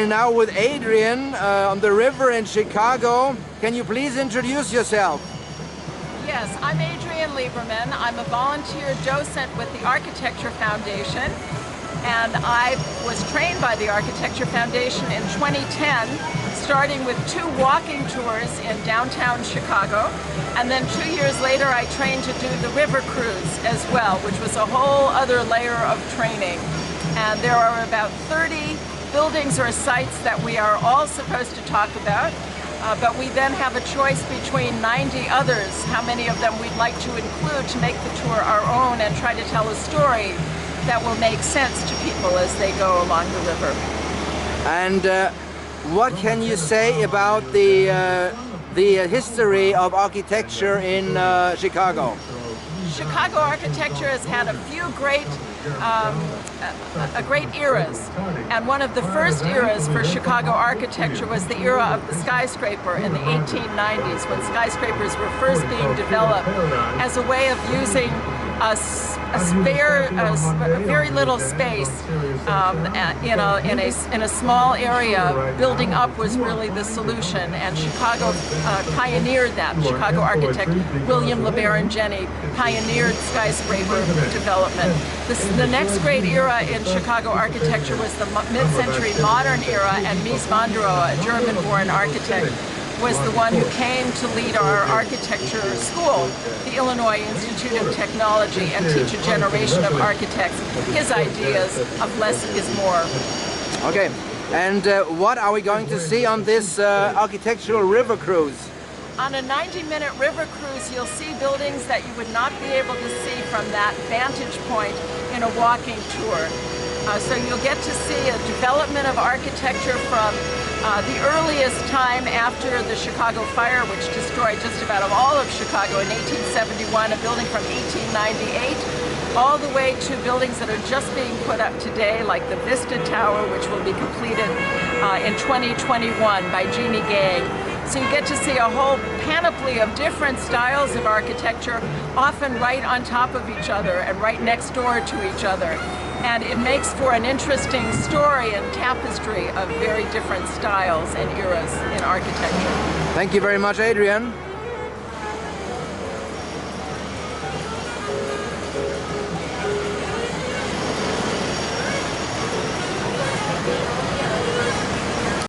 We're now with Adrienne on the river in Chicago. Can you please introduce yourself? Yes, I'm Adrienne Lieberman. I'm a volunteer docent with the Architecture Foundation, and I was trained by the Architecture Foundation in 2010, starting with 2 walking tours in downtown Chicago, and then 2 years later I trained to do the river cruise as well, which was a whole other layer of training. And there are about 30 buildings or sites that we are all supposed to talk about, but we then have a choice between 90 others, how many of them we'd like to include to make the tour our own and try to tell a story that will make sense to people as they go along the river. And what can you say about the history of architecture in Chicago? Chicago architecture has had a few great eras, and one of the first eras for Chicago architecture was the era of the skyscraper in the 1890s, when skyscrapers were first being developed as a way of using very little space in a small area. Building up was really the solution, and Chicago pioneered that. Chicago architect William LeBaron Jenney pioneered skyscraper development. The next great era in Chicago architecture was the mid-century modern era, and Mies van der Rohe, a German-born architect, was the one who came to lead our architecture school, the Illinois Institute of Technology, and teach a generation of architects his ideas of less is more. Okay, and what are we going to see on this architectural river cruise? On a 90-minute river cruise, you'll see buildings that you would not be able to see from that vantage point in a walking tour. So you'll get to see a development of architecture from the earliest time after the Chicago fire, which destroyed just about all of Chicago in 1871, a building from 1898, all the way to buildings that are just being put up today, like the Vista Tower, which will be completed in 2021 by Jeannie Gang. So you get to see a whole panoply of different styles of architecture, often right on top of each other and right next door to each other. And it makes for an interesting story and tapestry of very different styles and eras in architecture. Thank you very much, Adrienne.